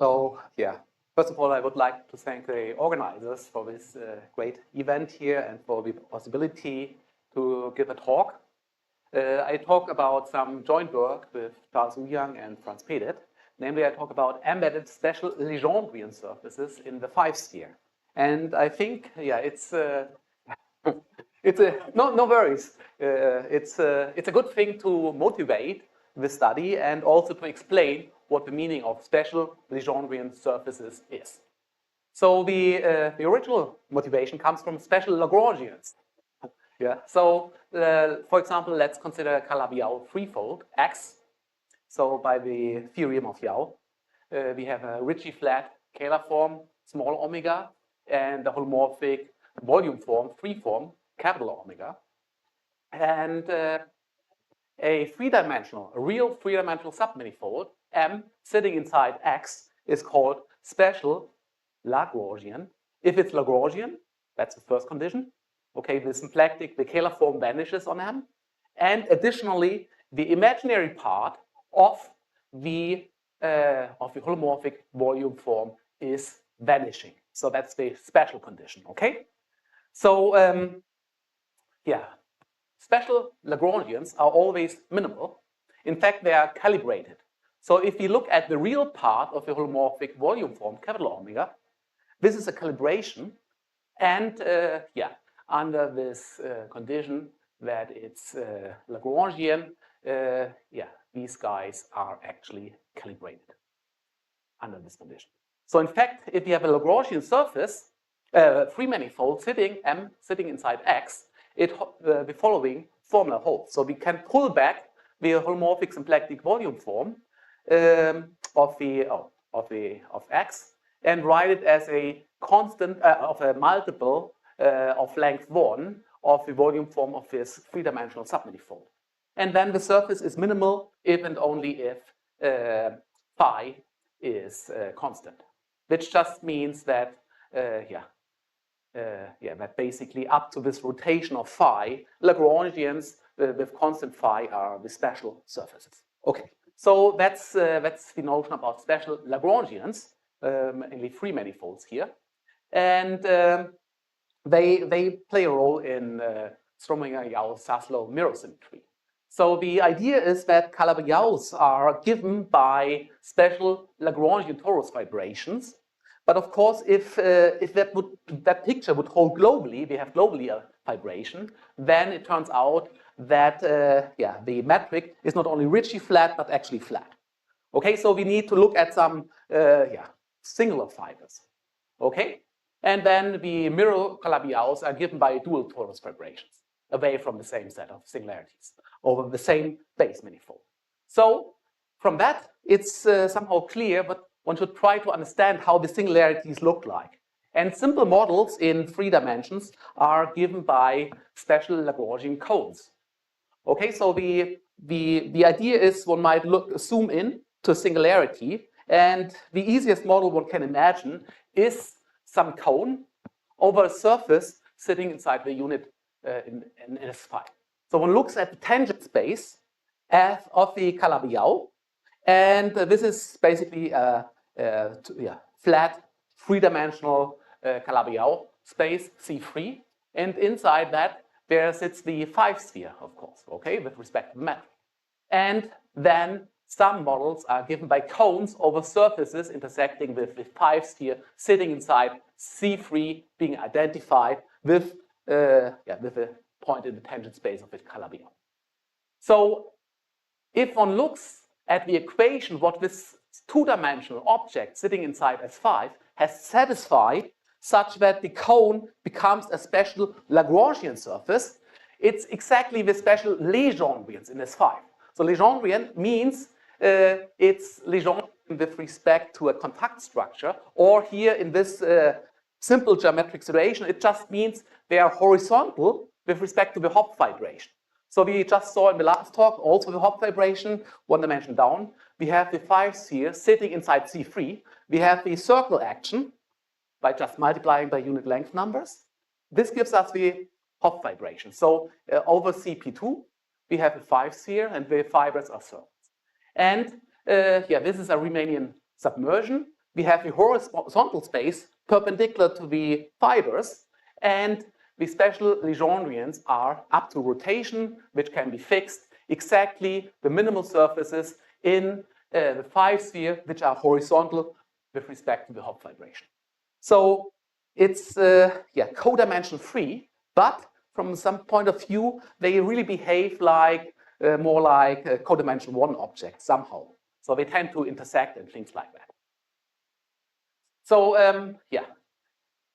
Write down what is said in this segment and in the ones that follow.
So, yeah, first of all, I would like to thank the organizers for this great event here and for the possibility to give a talk. I talk about some joint work with Charles Young and Franz Pedet. Namely, I talk about embedded special Legendrian surfaces in the 5-sphere. And I think, yeah, it's no worries. It's a good thing to motivate the study and also to explain what the meaning of special Legendrian surfaces is. So the original motivation comes from special Lagrangians. Yeah. So for example, let's consider Calabi-Yau threefold X. So by the theorem of Yau, we have a Ricci flat scalar form, small omega, and a holomorphic volume form, free form, capital omega. And a real three-dimensional submanifold, M, sitting inside X, is called special Lagrangian. If it's Lagrangian, that's the first condition. Okay, the symplectic, the scalar form vanishes on M. And additionally, the imaginary part of the holomorphic volume form is vanishing. So that's the special condition, okay? So, yeah, special Lagrangians are always minimal. In fact, they are calibrated. So if you look at the real part of the holomorphic volume form, capital omega, this is a calibration. And yeah, under this condition that it's Lagrangian, yeah, these guys are actually calibrated under this condition. So in fact, if you have a Lagrangian surface, free manifold sitting inside X, the following formula holds. So we can pull back the holomorphic symplectic volume form of X and write it as a constant of a multiple of length 1 of the volume form of this three-dimensional submanifold. And then the surface is minimal if and only if phi is constant, which just means that that basically up to this rotation of phi, Lagrangians with constant phi are the special surfaces. Okay, so that's the notion about special Lagrangians, mainly free manifolds here, and they play a role in Strominger-Yau-Zaslow mirror symmetry. So the idea is that Calabi-Yaus are given by special Lagrangian torus vibrations. But of course, if that picture would hold globally, we have globally a vibration, then it turns out that the metric is not only Ricci flat, but actually flat. Okay, so we need to look at some singular fibers. Okay, and then the mirror Calabi-Yaus are given by dual torus vibrations away from the same set of singularities over the same base manifold. So from that, it's somehow clear, but one should try to understand how the singularities look like. And simple models in 3 dimensions are given by special Lagrangian cones. Okay, so the idea is one might zoom in to singularity, and the easiest model one can imagine is some cone over a surface sitting inside the unit in S5. So one looks at the tangent space of the Calabi-Yau, and this is basically a flat, 3-dimensional Calabi-Yau space, C3, and inside that there sits the 5-sphere, of course, okay, with respect to the metric. And then some models are given by cones over surfaces intersecting with the 5-sphere sitting inside C3 being identified with a point in the tangent space of the Calabi-Yau. So if one looks at the equation what this 2-dimensional object sitting inside S5 has satisfied such that the cone becomes a special Lagrangian surface, it's exactly the special Legendrians in S5. So Legendrian means it's Legendrian with respect to a contact structure, or here in this simple geometric situation, it just means they are horizontal with respect to the Hopf vibration. So we just saw in the last talk also the Hopf vibration, 1 dimension down. We have the 5-sphere sitting inside C3. We have the circle action by just multiplying by unit length numbers. This gives us the Hopf vibration. So over CP2, we have the 5-sphere and the fibers are circles. And this is a Riemannian submersion. we have the horizontal space perpendicular to the fibers, and the special Legendrians are up to rotation, which can be fixed, exactly the minimal surfaces in the 5-sphere, which are horizontal with respect to the Hopf vibration. So it's codimension free, but from some point of view, they really behave like more like a codimension 1 object somehow. So they tend to intersect and things like that. So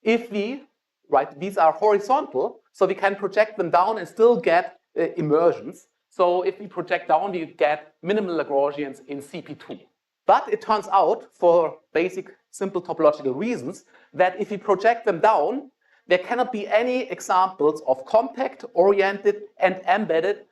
if these are horizontal, so we can project them down and still get immersions. So if we project down, we get minimal Lagrangians in CP2. But it turns out, for basic simple topological reasons, that if we project them down, there cannot be any examples of compact, oriented, and embedded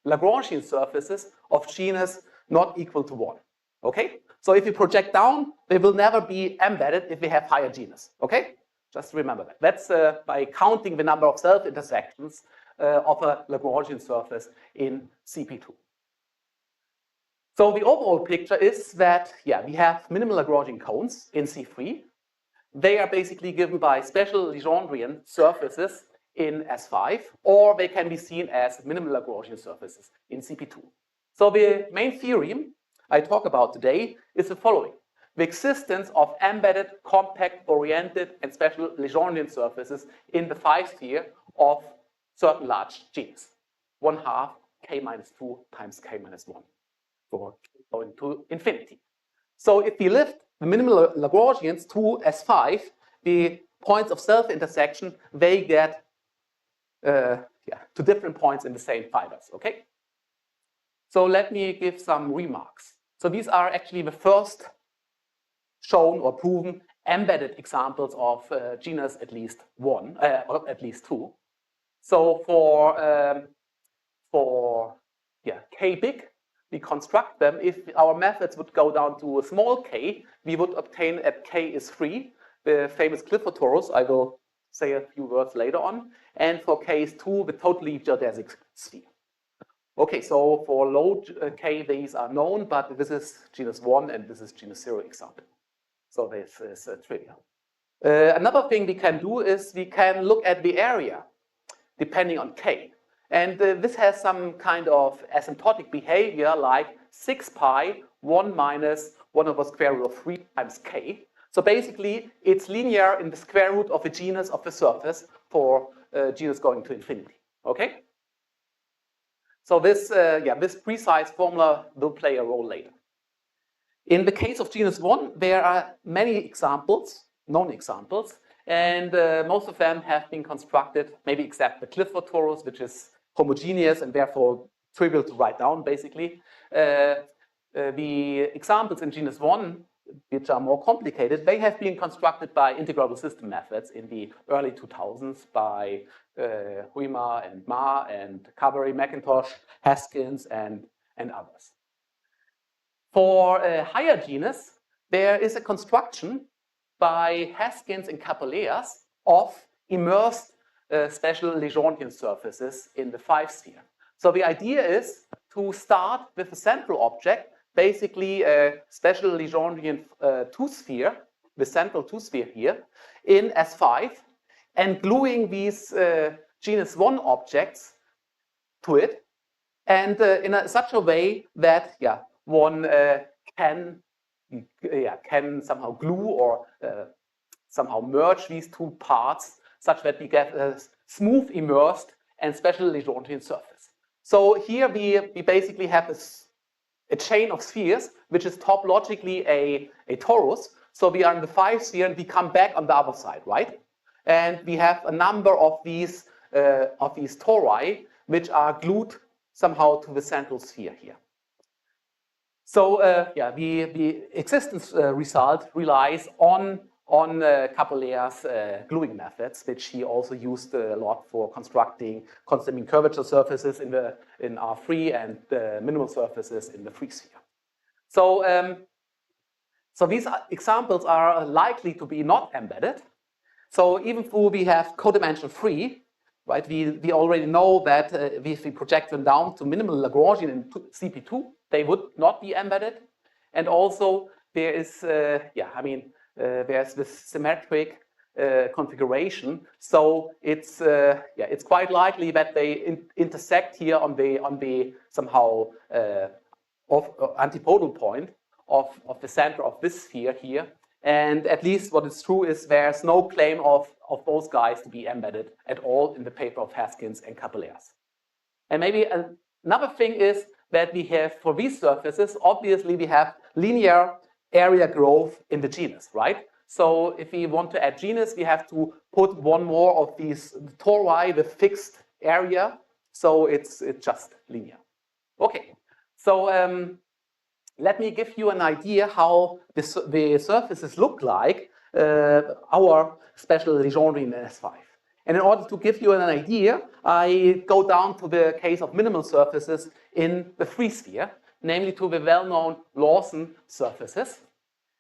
Lagrangian surfaces of genus not equal to 1. Okay? So if we project down, they will never be embedded if we have higher genus. Okay? Just remember that. That's by counting the number of self-intersections of a Lagrangian surface in CP2. So the overall picture is that, we have minimal Lagrangian cones in C3. They are basically given by special Legendrian surfaces in S5, or they can be seen as minimal Lagrangian surfaces in CP2. So the main theorem I talk about today is the following. The existence of embedded, compact, oriented, and special Legendrian surfaces in the 5-sphere of certain large genus. 1/2 k minus 2 times k minus 1 for going to infinity. So if we lift the minimal Lagrangians to S5, the points of self-intersection, they get to different points in the same fibers, okay? So let me give some remarks. So these are actually the first shown or proven embedded examples of genus at least 1, or at least 2. So for k big, we construct them. If our methods would go down to a small k, we would obtain at k is 3, the famous Clifford torus. I will say a few words later on. And for k is 2, the totally geodesic sphere. Okay, so for low k, these are known, but this is genus 1 and this is genus 0 example. So this is trivial. Another thing we can do is we can look at the area depending on k. And this has some kind of asymptotic behavior like 6 pi 1 minus 1 over square root of 3 times k. So basically, it's linear in the square root of the genus of the surface for genus going to infinity. Okay? So this, this precise formula will play a role later. In the case of genus 1, there are many examples, known examples, and most of them have been constructed, maybe except the Clifford torus, which is homogeneous and therefore trivial to write down, basically. The examples in genus 1, which are more complicated, they have been constructed by integrable system methods in the early 2000s by Huima and Ma and Carberry, McIntosh, Haskins, and others. For a higher genus, there is a construction by Haskins and Capelleas of immersed special Legendrian surfaces in the 5-sphere. So the idea is to start with a central object, basically a special Legendrian 2-sphere, the central 2-sphere here, in S5, and gluing these genus 1 objects to it, and in such a way that one can somehow glue or somehow merge these two parts such that we get a smooth immersed and special Legendrian surface. So here we basically have a chain of spheres, which is topologically a torus. So we are in the 5-sphere and we come back on the other side, right? And we have a number of these tori, which are glued somehow to the central sphere here. So the existence result relies on Capellea's gluing methods, which he also used a lot for constructing constant mean curvature surfaces in R3 and the minimal surfaces in the 3-sphere. So these examples are likely to be not embedded. So even though we have codimension 3, right? We already know that if we project them down to minimal Lagrangian in CP2, they would not be embedded. And also there is, there's this symmetric configuration. So it's quite likely that they intersect here on the somehow antipodal point of the center of this sphere here. And at least what is true is there's no claim of those guys to be embedded at all in the paper of Haskins and Capellaers. And maybe another thing is that we have, for these surfaces, obviously we have linear area growth in the genus, right? So if we want to add genus, we have to put one more of these tori with fixed area. So it's just linear. Okay, so let me give you an idea how the surfaces look like, our special Legendrian S5. And in order to give you an idea, I go down to the case of minimal surfaces in the free sphere, namely to the well-known Lawson surfaces.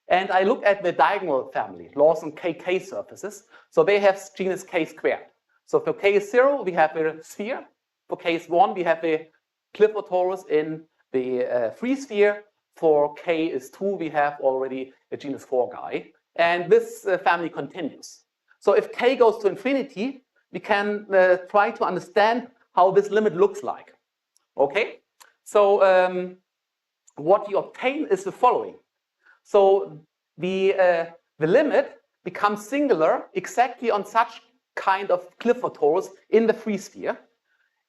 And I look at the diagonal family, Lawson KK surfaces. So they have genus K squared. So for K is 0, we have a sphere. For K is 1, we have a Clifford torus in the free sphere. For K is 2, we have already a genus 4 guy. And this family continues. So if K goes to infinity, we can try to understand how this limit looks like. Okay? So what you obtain is the following. So the limit becomes singular exactly on such kind of Clifford torus in the free sphere.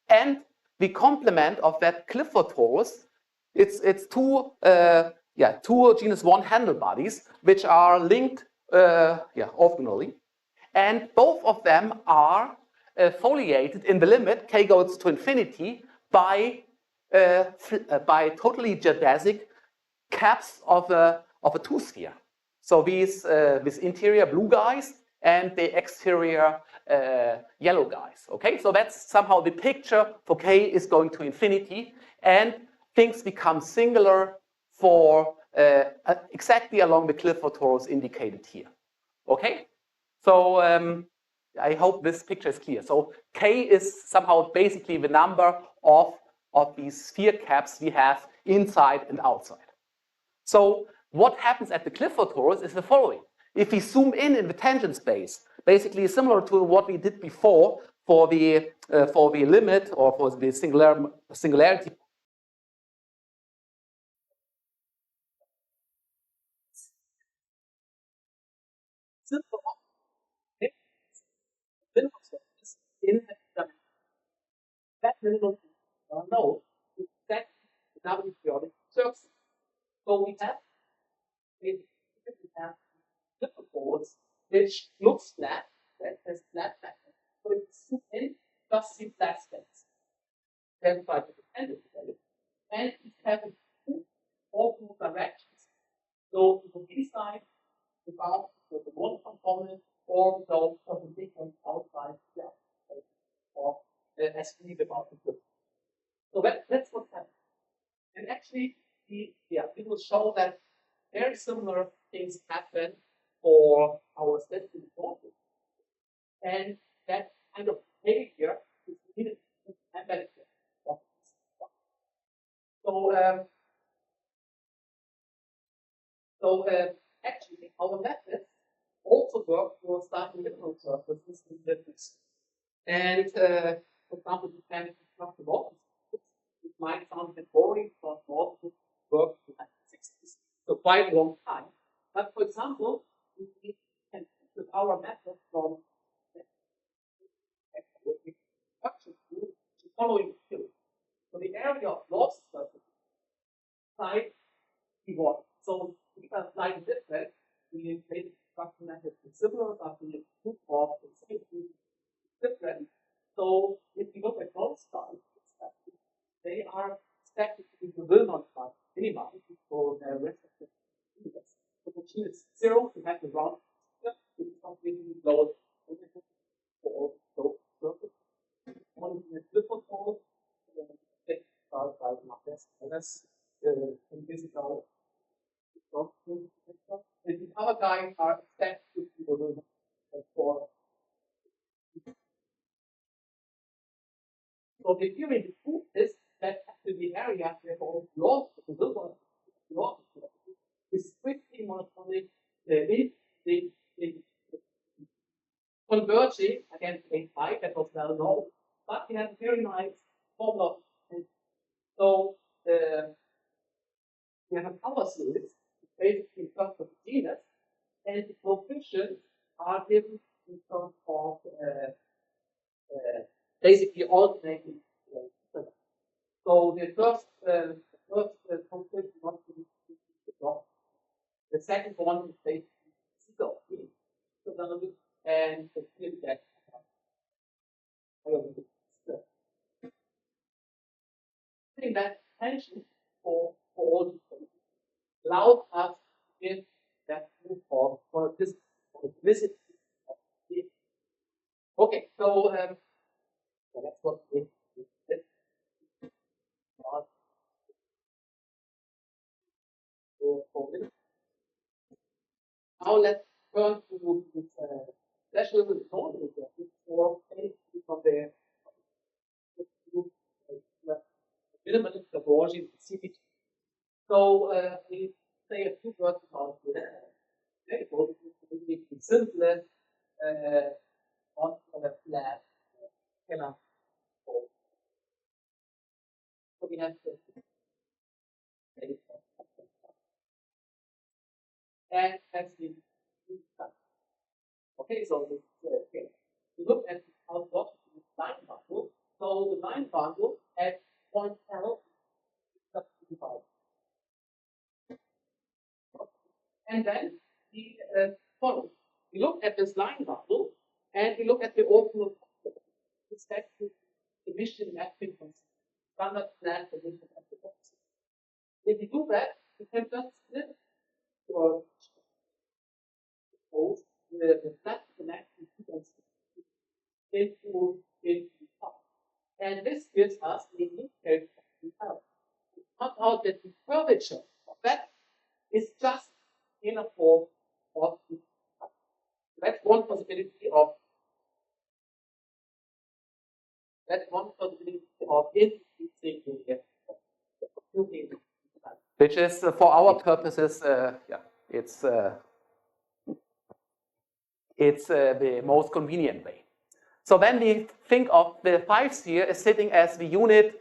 And the complement of that Clifford torus, it's two genus 1 handle bodies, which are linked orthogonally. And both of them are foliated in the limit, K goes to infinity, by totally geodesic caps of a two-sphere. So these interior blue guys and the exterior yellow guys. Okay, so that's somehow the picture for K is going to infinity, and things become singular for exactly along the Clifford torus indicated here. Okay, so I hope this picture is clear. So K is somehow basically the number of these sphere caps we have inside and outside. So what happens at the Clifford torus is the following. If we zoom in the tangent space, basically similar to what we did before for the limit or for the singularity. Simple minimal surface in the dimension. That minimal node is exactly the W periodic surface. So we have Clifford torus which looks flat, that has flat pattern. So it's in just see flat space. Then try to defend it together. And it has all two directions. So on this side, the bound for the one component or the perpendicular outside the other, or as we about the good. So that's what happens. And actually, we will show that very similar things happen for our special resources. And that kind of behavior is needed to embedded here. So actually, our methods also work for starting minimal surfaces in difference. And for example, you can construct the models. It might sound a bit boring, but models work in the 60s, so quite a long time. But for example, we can with our method from the following two. So the area of lost surface side V1. So we can apply different. We make construction methods similar, but we put off the same different. So if you look at both sides, they are expected to be the Wilmot minimum for the rest of the universe. So the G is 0, we have the round, which is completely low for all surfaces. One is different for that's physical. And the other guys are expected to be the Wilmot for. So the theory, the proof is that actually the area where all lost the Wilmot is strictly the converging against A5, that was well known, but we have a very nice formula. And so we have a power series, basically in terms of genus, and the coefficients are given in terms of basically alternating. So the first coefficient wants to be the second one is basically zeta of B, and the third that that tension for all these things allows us to give that proof of for this visit of B. Okay, so that's what it is. Now let's turn to this special node for from the minimal Lagrangian CPT. So we say a few words about the variable, the simplest on a flat scalar. So we have and as we okay, so okay. We look at how what the line bundle. So the line bundle at point L is substituted. And then we follow. We look at this line bundle and we look at the overall respect to emission mapping standard flat emission mapping. If we do that, we can just split or suppose the flat connection into and this gives us a new character. It turns out that the curvature of that is just in a form of that's one possibility of increasing which is for our purposes, yeah, it's the most convenient way. So then we think of the 5 sphere as sitting as the unit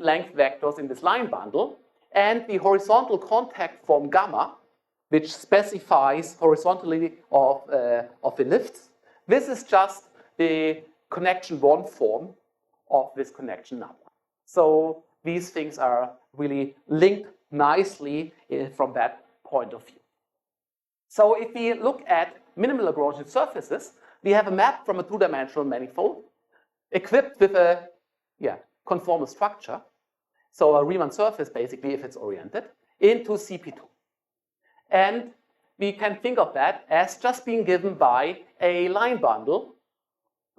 length vectors in this line bundle, and the horizontal contact form gamma, which specifies horizontally of the lifts. This is just the connection 1 form of this connection number. So these things are really linked nicely from that point of view. So if we look at minimal Lagrangian surfaces, we have a map from a 2-dimensional manifold equipped with a conformal structure. So a Riemann surface, basically, if it's oriented, into CP2. And we can think of that as just being given by a line bundle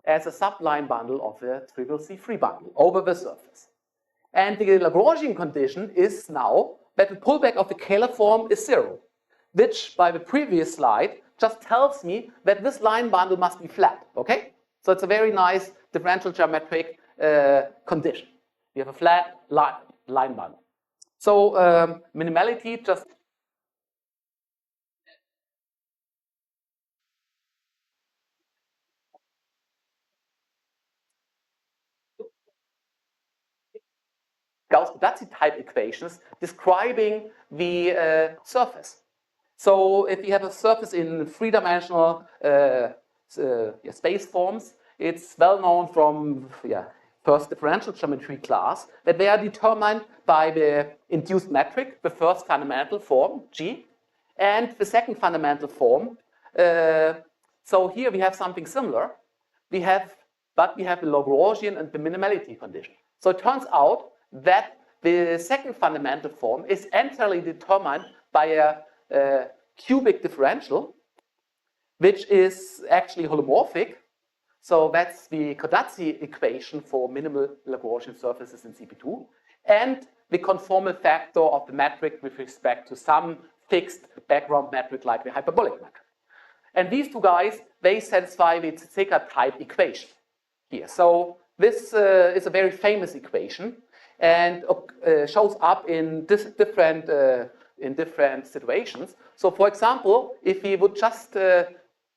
as a subline bundle of the trivial C3 bundle over the surface. And the Lagrangian condition is now that the pullback of the Kähler form is 0, which by the previous slide just tells me that this line bundle must be flat, okay? So it's a very nice differential geometric condition. We have a flat line bundle. So minimality just Gauss-Bodazzi type equations describing the surface. So if you have a surface in 3-dimensional space forms, it's well known from first differential geometry class that they are determined by the induced metric, the first fundamental form, G, and the second fundamental form. So here we have something similar. But we have the Lagrangian and the minimality condition. So it turns out that the second fundamental form is entirely determined by a cubic differential, which is actually holomorphic. So that's the Kodazzi equation for minimal Lagrangian surfaces in CP2, and the conformal factor of the metric with respect to some fixed background metric like the hyperbolic metric. And these two guys, they satisfy the Zeka type equation here. So this is a very famous equation and shows up in different in different situations. So for example, if we would just,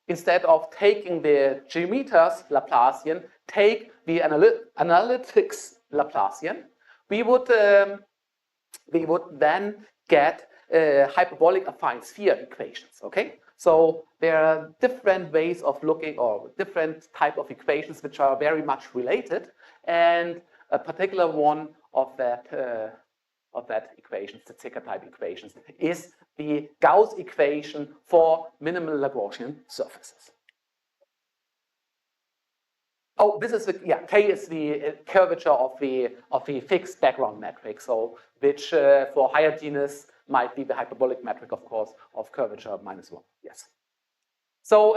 instead of taking the geometers Laplacian, take the analytics Laplacian, we would then get hyperbolic affine sphere equations, okay? So there are different ways of looking, or different type of equations which are very much related, and a particular one of that equation, statistical type equations, is the Gauss equation for minimal Lagrangian surfaces. Oh, this is K is the curvature of the fixed background metric. So which for higher genus might be the hyperbolic metric, of course, of curvature -1. Yes. So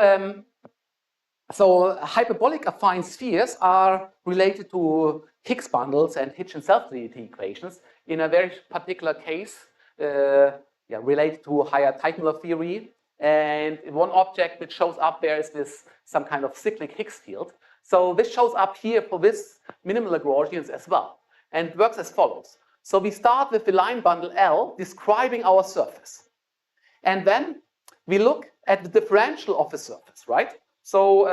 hyperbolic affine spheres are related to Higgs bundles and Hitchin self-solidity equations in a very particular case, related to higher Teichmuller theory. And one object that shows up there is this some kind of cyclic Higgs field. So this shows up here for this minimal Lagrangians as well, and it works as follows. So we start with the line bundle L describing our surface, and then we look at the differential of the surface, right? So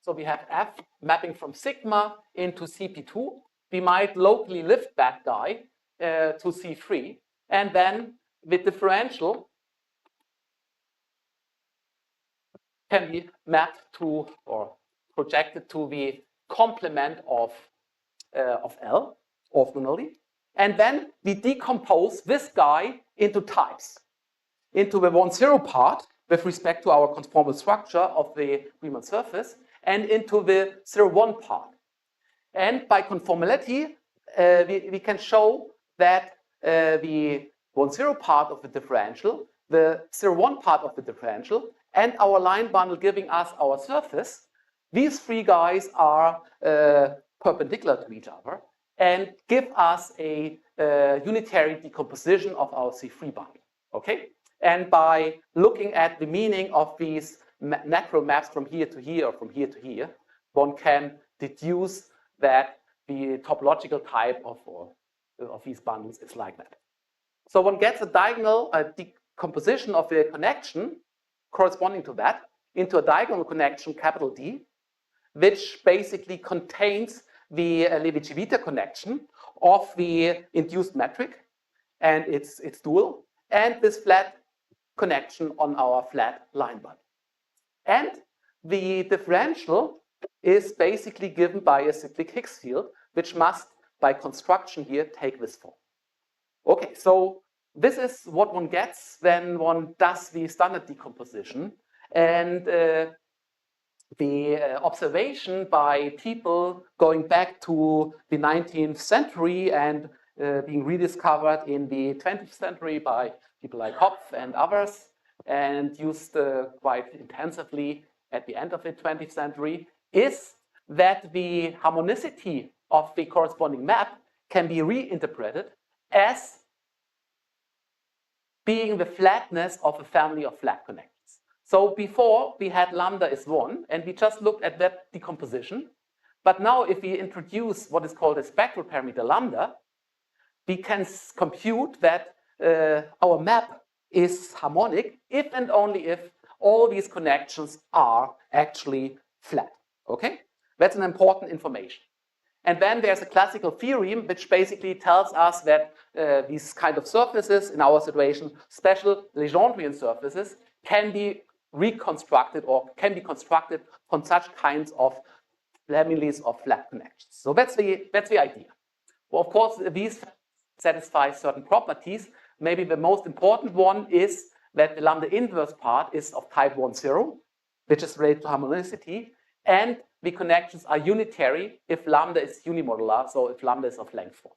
so we have F mapping from sigma into CP2. We might locally lift that guy to C3, and then with differential can be mapped to or projected to the complement of L orthogonally. And then we decompose this guy into types, into the 1,0 part with respect to our conformal structure of the Riemann surface, and into the 0,1 part. And by conformality, we can show that the 1,0 part of the differential, the 0,1 part of the differential, and our line bundle giving us our surface, these three guys are perpendicular to each other and give us a unitary decomposition of our C3 bundle, okay? And by looking at the meaning of these natural maps from here to here or from here to here, one can deduce that the topological type of these bundles is like that. So one gets a diagonal decomposition of the connection corresponding to that into a diagonal connection, capital D, which basically contains the Levi-Civita connection of the induced metric and its dual, and this flat connection on our flat line bundle. And the differential is basically given by a cyclic Higgs field, which must, by construction here, take this form. Okay, so this is what one gets when one does the standard decomposition. And the observation by people going back to the 19th century and being rediscovered in the 20th century by people like Hopf and others, and used quite intensively at the end of the 20th century, is that the harmonicity of the corresponding map can be reinterpreted as being the flatness of a family of flat connections. So before we had lambda is 1, and we just looked at that decomposition. But now if we introduce what is called a spectral parameter lambda, we can compute that our map is harmonic if and only if all these connections are actually flat, okay? That's an important information. And then there's a classical theorem which basically tells us that these kind of surfaces, in our situation, special Legendrian surfaces, can be reconstructed or can be constructed from such kinds of families of flat connections. So that's the idea. Well, of course, these satisfy certain properties. Maybe the most important one is that the lambda inverse part is of type 1,0, which is related to harmonicity, and the connections are unitary if lambda is unimodular, so if lambda is of length 4.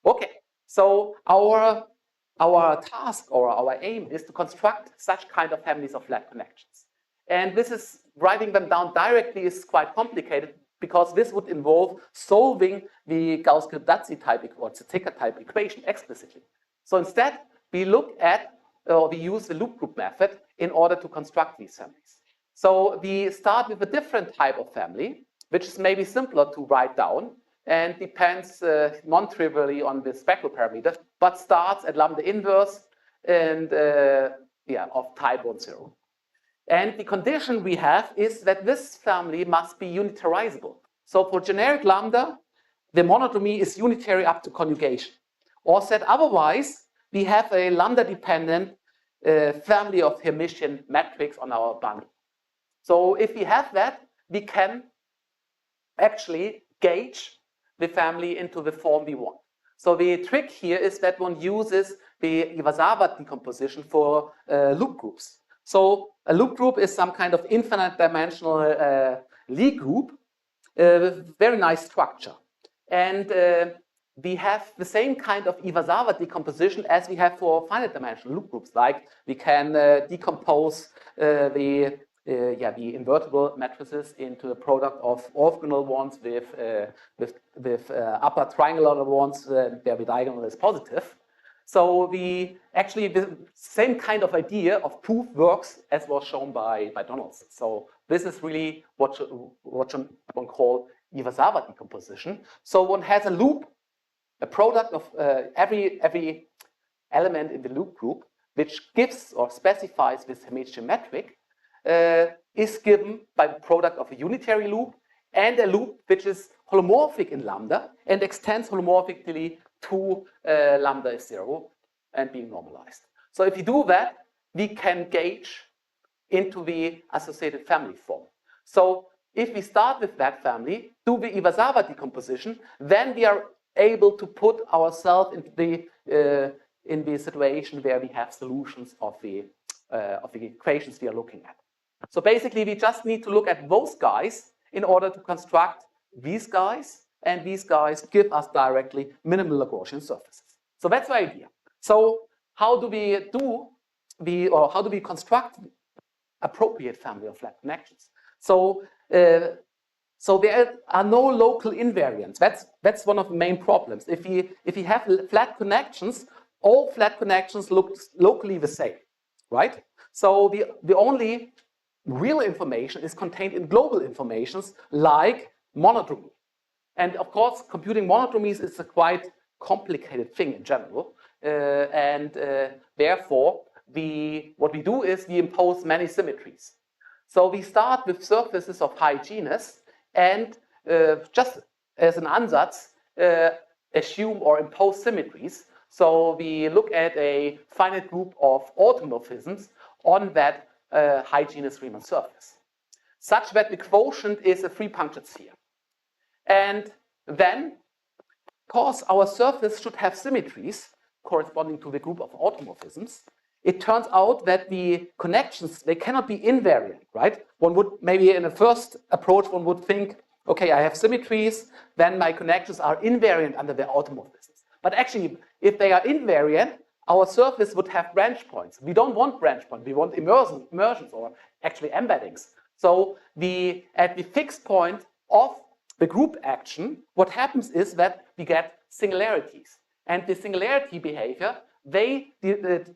Okay, so our task or our aim is to construct such kind of families of flat connections. And this is, writing them down directly is quite complicated because this would involve solving the Gauss-Gardazzi type or Tzetzeka type equation explicitly. So instead, we look at, or we use the loop group method in order to construct these families. So we start with a different type of family, which is maybe simpler to write down. and depends non-trivially on the spectral parameter, but starts at lambda inverse and of type 1,0. And the condition we have is that this family must be unitarizable. So for generic lambda, the monotomy is unitary up to conjugation. Or said otherwise, we have a lambda-dependent family of Hermitian metrics on our bundle. So if we have that, we can actually gauge the family into the form we want. So the trick here is that one uses the Iwasawa decomposition for loop groups. So a loop group is some kind of infinite dimensional Lie group, very nice structure. And we have the same kind of Iwasawa decomposition as we have for finite dimensional loop groups. Like we can decompose the invertible matrices into a product of orthogonal ones with upper triangular ones where the diagonal is positive. So the same kind of idea of proof works as was shown by Donaldson. So this is really what one call Iwasawa decomposition. So one has a loop, a product of every element in the loop group, which gives or specifies this Hermitian metric, is given by the product of a unitary loop and a loop which is holomorphic in lambda and extends holomorphically to lambda is 0 and being normalized. So if you do that, we can gauge into the associated family form. So if we start with that family, do the Iwasawa decomposition, then we are able to put ourselves in the situation where we have solutions of the equations we are looking at. So basically, we just need to look at those guys in order to construct these guys, and these guys give us directly minimal Lagrangian surfaces. So that's the idea. So how do we construct appropriate family of flat connections? So there are no local invariants. That's one of the main problems. If we have flat connections, all flat connections look locally the same, right? So the only real information is contained in global informations like monodromy. And of course, computing monodromies is a quite complicated thing in general. Therefore, what we do is we impose many symmetries. So we start with surfaces of high genus and just as an ansatz, assume or impose symmetries. So we look at a finite group of automorphisms on that high genus Riemann surface, such that the quotient is a three-punctured sphere. And then, of course, our surface should have symmetries corresponding to the group of automorphisms. It turns out that the connections, they cannot be invariant, right? One would, maybe in a first approach, one would think, okay, I have symmetries, then my connections are invariant under their automorphisms. But actually, if they are invariant, our surface would have branch points. We don't want branch points, we want immersions or actually embeddings. So at the fixed point of the group action, what happens is that we get singularities. And the singularity behavior, they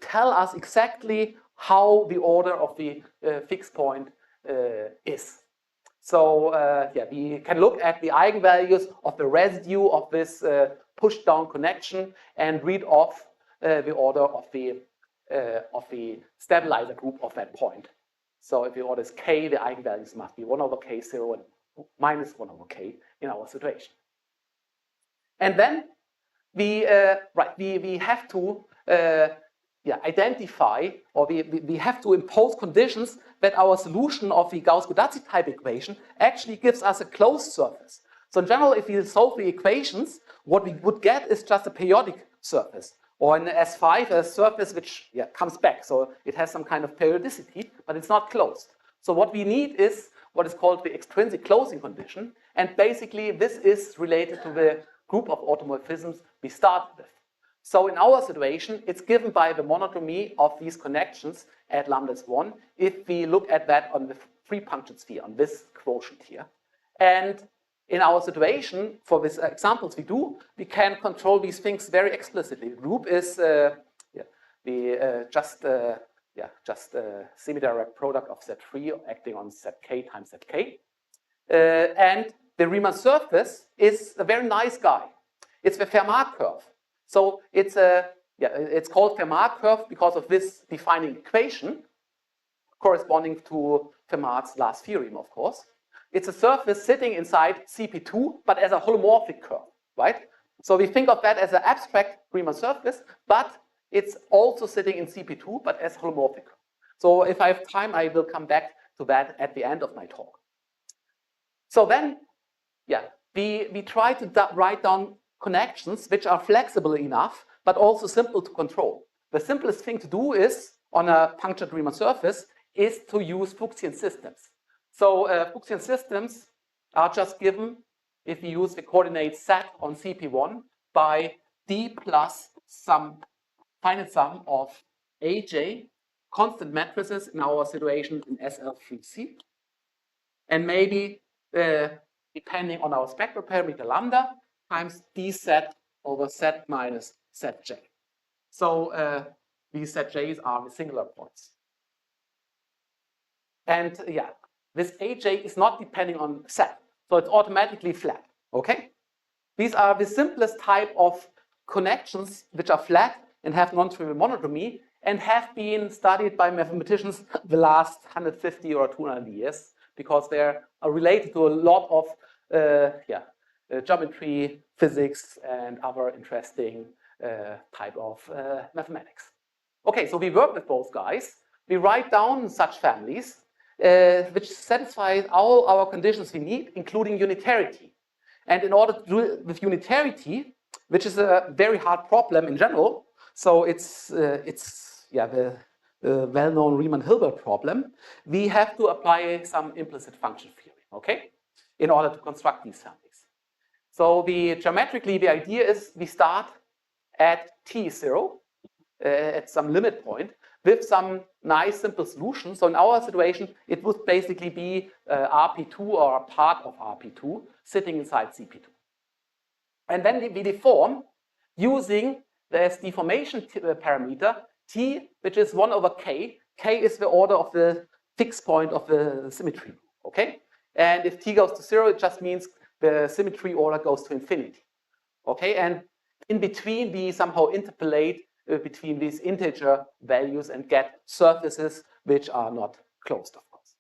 tell us exactly how the order of the fixed point is. So we can look at the eigenvalues of the residue of this pushed down connection and read off the order of the stabilizer group of that point. So if the order is k, the eigenvalues must be 1 over k0 and minus 1 over k in our situation. And then we have to identify, or we have to impose conditions that our solution of the Gauss-Godazzi type equation actually gives us a closed surface. So in general, if we solve the equations, what we would get is just a periodic surface, or in S5, a surface which comes back. So it has some kind of periodicity, but it's not closed. So what we need is what is called the extrinsic closing condition. And basically, this is related to the group of automorphisms we started with. So in our situation, it's given by the monodromy of these connections at lambda is 1 if we look at that on the three-punctured sphere, on this quotient here. And in our situation, for these examples we can control these things very explicitly. The group is just a semi-direct product of Z3 acting on Zk times Zk. And the Riemann surface is a very nice guy. It's the Fermat curve. So it's called Fermat curve because of this defining equation corresponding to Fermat's last theorem, of course. It's a surface sitting inside CP2, but as a holomorphic curve, right? So we think of that as an abstract Riemann surface, but it's also sitting in CP2, but as holomorphic. So if I have time, I will come back to that at the end of my talk. So then, we try to write down connections which are flexible enough, but also simple to control. The simplest thing to do is, on a punctured Riemann surface, is to use Fuchsian systems. So Fuchsian systems are just given if we use the coordinate set on CP1 by D plus some finite sum of AJ constant matrices in our situation in SL3C. And maybe, depending on our spectral parameter lambda, times d set over z minus zj. So these zj's are the singular points. And this AJ is not depending on z, so it's automatically flat, okay? These are the simplest type of connections which are flat and have non-trivial monodromy and have been studied by mathematicians the last 150 or 200 years because they are related to a lot of geometry, physics, and other interesting type of mathematics. Okay, so we work with those guys. We write down such families which satisfy all our conditions we need, including unitarity. And in order to do it with unitarity, which is a very hard problem in general, so it's the well-known Riemann-Hilbert problem, we have to apply some implicit function theory, okay, in order to construct these families. So geometrically, the idea is we start at t0, at some limit point, with some nice simple solution. So in our situation, it would basically be RP2 or a part of RP2 sitting inside CP2. And then we deform using this deformation parameter T, which is 1 over K. K is the order of the fixed point of the symmetry, okay? And if T goes to 0, it just means the symmetry order goes to infinity, okay? And in between, we somehow interpolate between these integer values and get surfaces which are not closed, of course.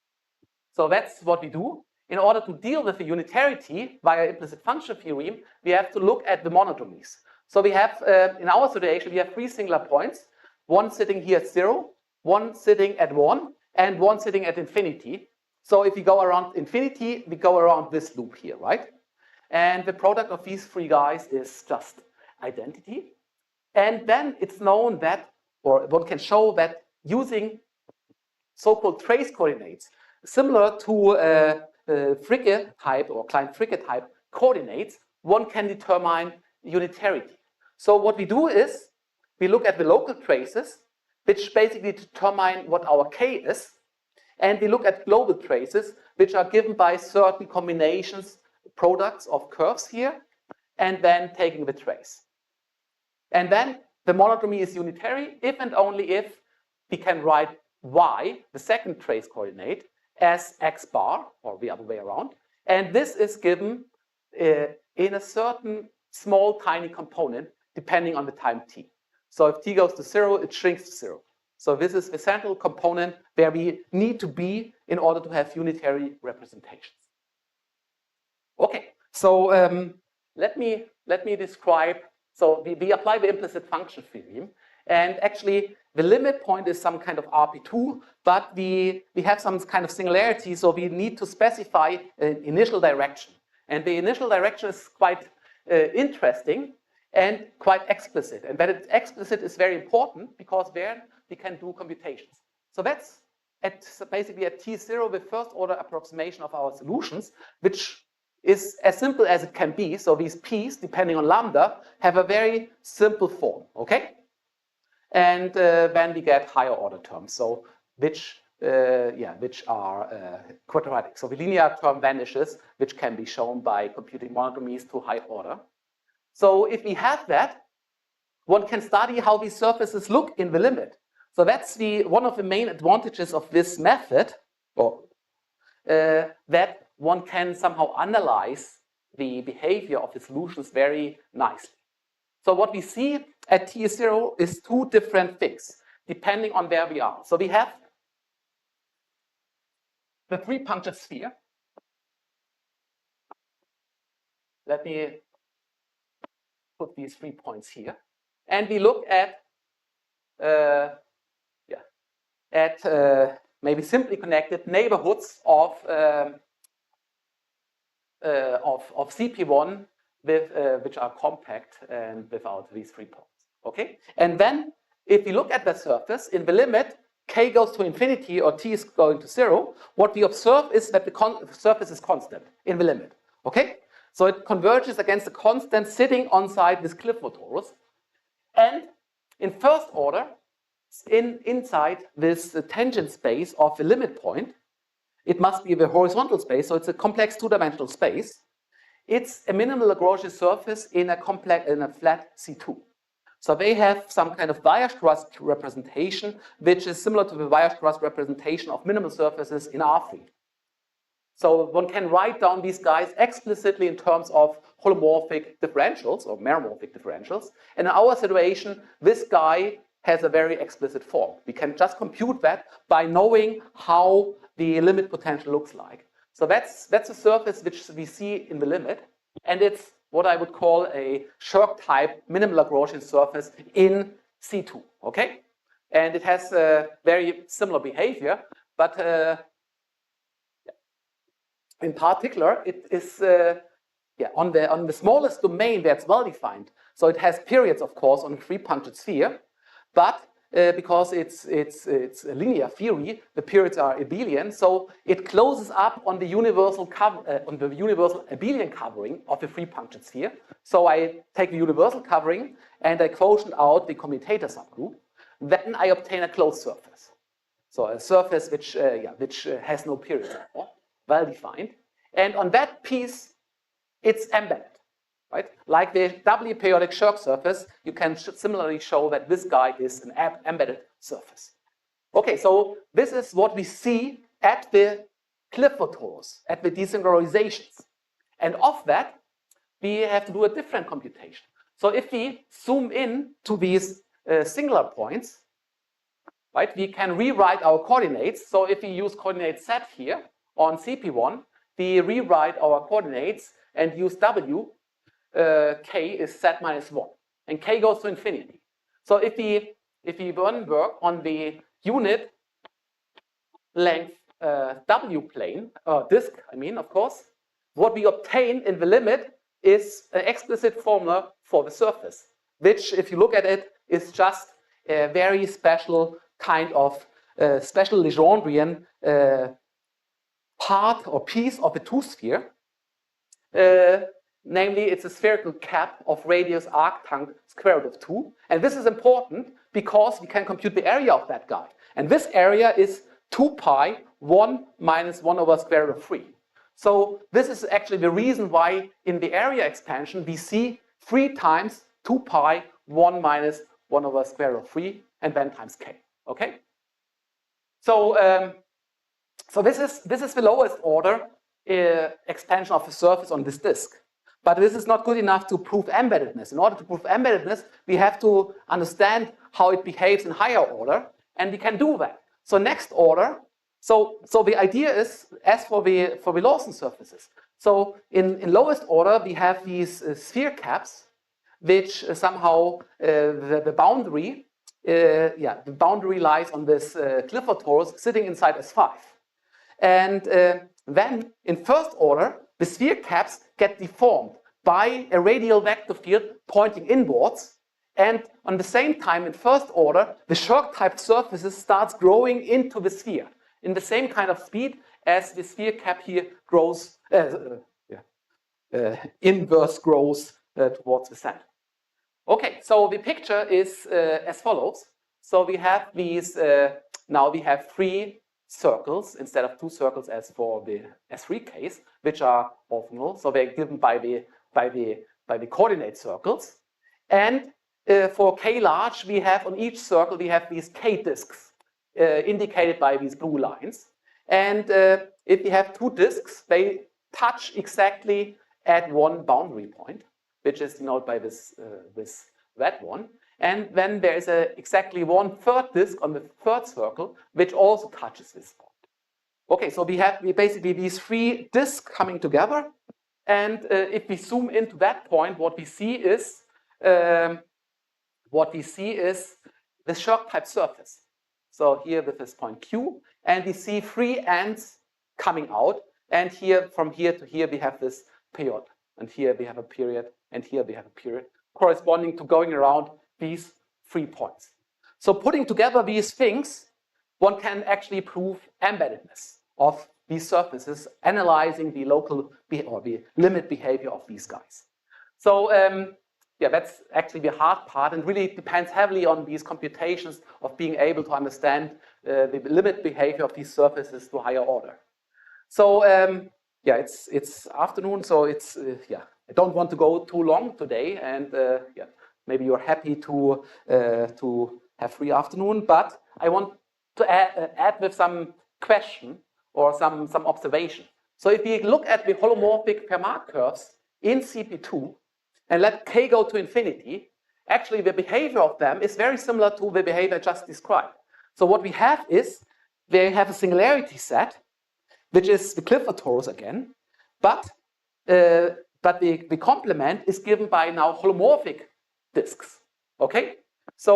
So that's what we do. In order to deal with the unitarity via implicit function theorem, we have to look at the monodromies. So we have, in our situation, we have 3 singular points, one sitting here at 0, one sitting at 1, and one sitting at infinity. So if we go around infinity, we go around this loop here, right? And the product of these 3 guys is just identity. And then it's known that, or one can show that using so-called trace coordinates, similar to Fricke type or Klein-Fricke type coordinates, one can determine unitarity. So what we do is, we look at the local traces, which basically determine what our K is, and we look at global traces, which are given by certain combinations, products of curves here, and then taking the trace. And then the monodromy is unitary if and only if we can write y, the second trace coordinate, as x bar, or the other way around. And this is given in a certain small, tiny component, depending on the time t. So if t goes to 0, it shrinks to 0. So this is the central component where we need to be in order to have unitary representations. Okay, so let me describe. So we apply the implicit function theorem, and actually the limit point is some kind of RP2, but we have some kind of singularity, so we need to specify an initial direction. And the initial direction is quite interesting and quite explicit. And that it's explicit is very important because there we can do computations. So that's basically at T0 the first order approximation of our solutions, which is as simple as it can be. So these p's, depending on lambda, have a very simple form, okay? And then we get higher order terms, so which are quadratic. So the linear term vanishes, which can be shown by computing monodromies to high order. So if we have that, one can study how these surfaces look in the limit. So that's one of the main advantages of this method, that one can somehow analyze the behavior of the solutions very nicely. So what we see at t is 0 is two different things, depending on where we are. So we have the three-punctured sphere. Let me put these 3 points here. And we look at, maybe simply connected neighborhoods of CP1 with, which are compact and without these 3 points. Okay? And then if we look at the surface, in the limit k goes to infinity or t is going to 0, what we observe is that the surface is constant in the limit. Okay? So it converges against the constant sitting on side this Clifford torus. And in first order, inside this tangent space of the limit point, it must be the horizontal space, so it's a complex two-dimensional space. It's a minimal Lagrangian surface in a flat C2. So they have some kind of Weierstrass representation, which is similar to the Weierstrass representation of minimal surfaces in R3. So one can write down these guys explicitly in terms of holomorphic differentials or meromorphic differentials. And in our situation, this guy has a very explicit form. We can just compute that by knowing how the limit potential looks like. So that's a surface which we see in the limit, and it's what I would call a Shirk type minimal Lagrangian surface in C2. Okay, and it has a very similar behavior, but in particular, it is on the smallest domain where it's well defined. So it has periods, of course, on a three-punctured sphere, but because it's a linear theory, the periods are abelian, so it closes up on the universal abelian covering of the three-punctured sphere. So I take the universal covering and I quotient out the commutator subgroup. Then I obtain a closed surface. So a surface which has no periods anymore, well defined. And on that piece, it's embedded. Right? Like the doubly periodic Shirk surface, you can similarly show that this guy is an embedded surface. Okay, so this is what we see at the Clifford torus, at the desingularizations. And of that, we have to do a different computation. So if we zoom in to these singular points, right, we can rewrite our coordinates. So if we use coordinate z here on CP1, we rewrite our coordinates and use W. K is z minus 1, and k goes to infinity. So if we work on the unit length W plane, disk, I mean, of course, what we obtain in the limit is an explicit formula for the surface, which, if you look at it, is just a very special kind of special Legendrian part or piece of a two-sphere. Namely, it's a spherical cap of radius arctank square root of 2. And this is important because we can compute the area of that guy. And this area is 2 pi 1 minus 1 over square root of 3. So this is actually the reason why in the area expansion we see 3 times 2 pi 1 minus 1 over square root of 3 and then times k. Okay? So, so this is the lowest order expansion of the surface on this disk. But this is not good enough to prove embeddedness. In order to prove embeddedness, we have to understand how it behaves in higher order, and we can do that. So next order, so the idea is, as for the Lawson surfaces, so in lowest order, we have these sphere caps, which somehow the boundary lies on this Clifford torus sitting inside S5. And then in first order, the sphere caps get deformed by a radial vector field pointing inwards. And on the same time, in first order, the Shirk-type surfaces starts growing into the sphere in the same kind of speed as the sphere cap here grows, inverse grows towards the center. Okay, so the picture is as follows. So we have these, now we have 3 circles instead of 2 circles as for the S3 case, which are orthogonal. So they're given by the coordinate circles. And for k large, we have on each circle we have these k disks indicated by these blue lines. And if we have 2 disks, they touch exactly at one boundary point, which is denoted by this red one. And then there is exactly 1/3 disk on the third circle, which also touches this point. Okay, so we basically these 3 disks coming together. And if we zoom into that point, what we see is the Shirk-type surface. So here with this point Q, and we see 3 ends coming out. And here, from here to here, we have this period. And here we have a period, and here we have a period, corresponding to going around these 3 points. So putting together these things, one can actually prove embeddedness of these surfaces, analyzing the local or the limit behavior of these guys. So yeah, that's actually the hard part, and really depends heavily on these computations of being able to understand the limit behavior of these surfaces to higher order. So yeah, it's afternoon, so it's yeah, I don't want to go too long today, and yeah, maybe you're happy to have free afternoon, but I want to add with some question or some observation. So if we look at the holomorphic Fermat curves in CP2 and let k go to infinity, actually the behavior of them is very similar to the behavior I just described. So what we have is they have a singularity set, which is the Clifford torus again, but the complement is given by now holomorphic disks. Okay, so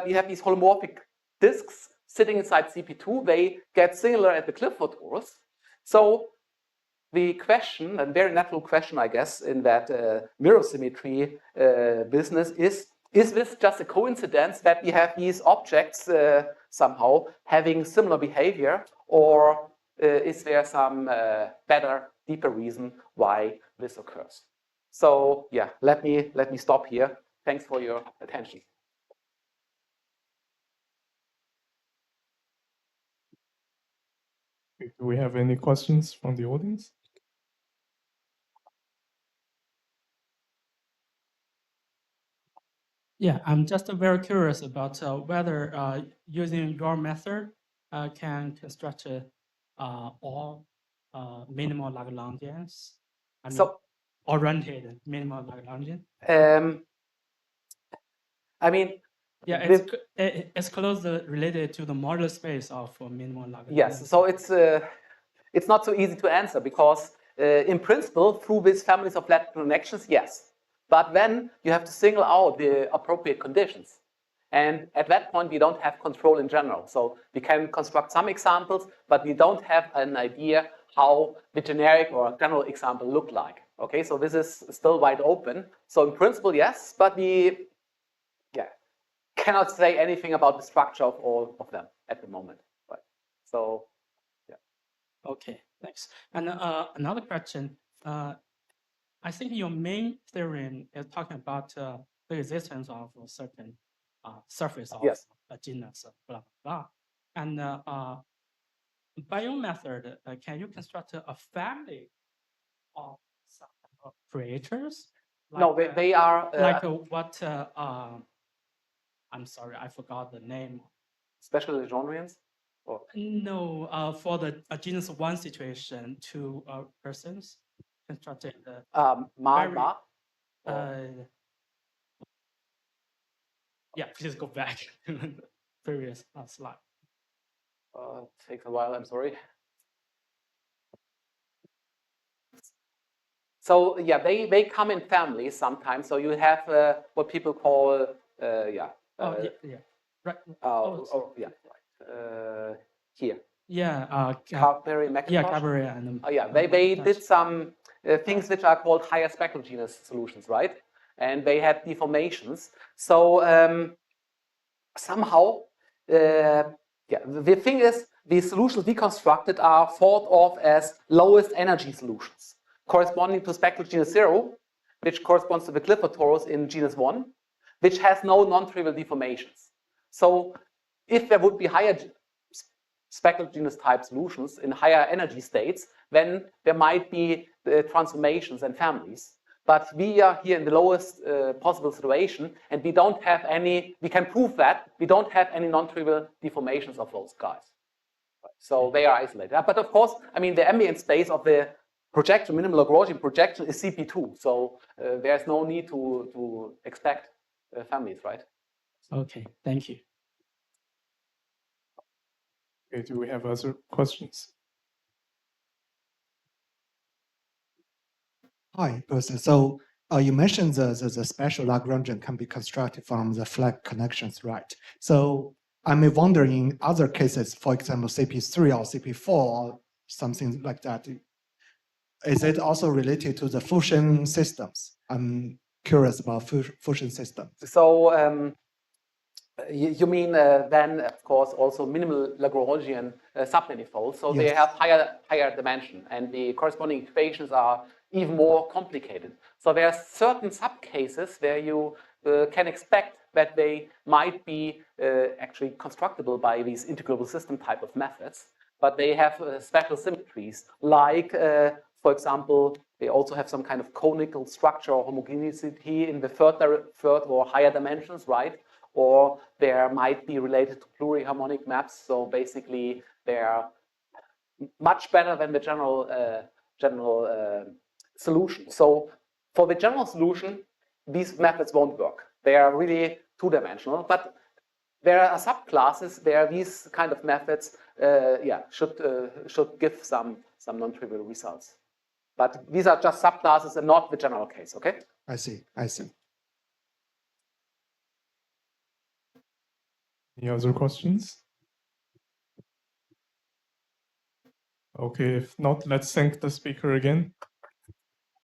we have these holomorphic disks sitting inside CP2. They get singular at the Clifford torus. So the question, a very natural question, I guess, in that mirror symmetry business is this just a coincidence that we have these objects somehow having similar behavior, or is there some better, deeper reason why this occurs? So yeah, let me stop here. Thanks for your attention. Do we have any questions from the audience? Yeah, I'm just very curious about whether using your method can construct all minimal Lagrangians. I mean, So oriented minimal Lagrangian. I mean, yeah, it's closely related to the model space of minimal Lagrangian. Yes, so it's not so easy to answer because in principle, through these families of flat connections, yes. But then you have to single out the appropriate conditions. And at that point, we don't have control in general. So we can construct some examples, but we don't have an idea how the generic or general example look like. Okay, so this is still wide open. So in principle, yes, but we cannot say anything about the structure of all of them at the moment. Right. So, yeah. Okay, thanks. And another question. I think your main theorem is talking about the existence of a certain surface of a genus, blah, blah, blah. And by your method, can you construct a family of some creators? Like, no, they are... like what... I'm sorry, I forgot the name. Special Legendrians? Or? No, for the genus 1 situation, 2 persons constructed the... Marba? Yeah, please go back to the previous slide. It takes a while, I'm sorry. So yeah, they come in families sometimes. So you have what people call, yeah. Right. Yeah, right. Here. Yeah. Carberry, McIntosh. Yeah, Carberry and... yeah, they did some things which are called higher spectral genus solutions, right? And they had deformations. So somehow, yeah, the thing is, the solutions we constructed are thought of as lowest energy solutions, corresponding to spectral genus 0, which corresponds to the Clifford torus in genus 1, which has no non-trivial deformations. So if there would be higher spectral genus type solutions in higher energy states, then there might be transformations and families. But we are here in the lowest possible situation, and we don't have any, we can prove that, we don't have any non-trivial deformations of those guys. Right. So they are isolated. But of course, I mean, the ambient space of the projection, minimal Lagrangian projection is CP2. So there's no need to expect families, right? Okay, thank you. Okay, do we have other questions? Hi, Professor. So you mentioned the special Lagrangian can be constructed from the flat connections, right? So I'm wondering in other cases, for example, CP3 or CP4 or something like that, is it also related to the fusion systems? I'm curious about fusion systems. So you mean then, of course, also minimal Lagrangian submanifolds. So they Yes. have higher dimension, and the corresponding equations are even more complicated. So there are certain subcases where you can expect that they might be actually constructible by these integrable system type of methods, but they have special symmetries, like, for example, they also have some kind of conical structure or homogeneity in the third or higher dimensions, right? Or there might be related to pluriharmonic maps. So basically, they're much better than the general solution. So for the general solution, these methods won't work. They are really two-dimensional, but there are subclasses where these kind of methods should give some non-trivial results. But these are just subclasses and not the general case, okay? I see, I see. Any other questions? Okay, if not, let's thank the speaker again.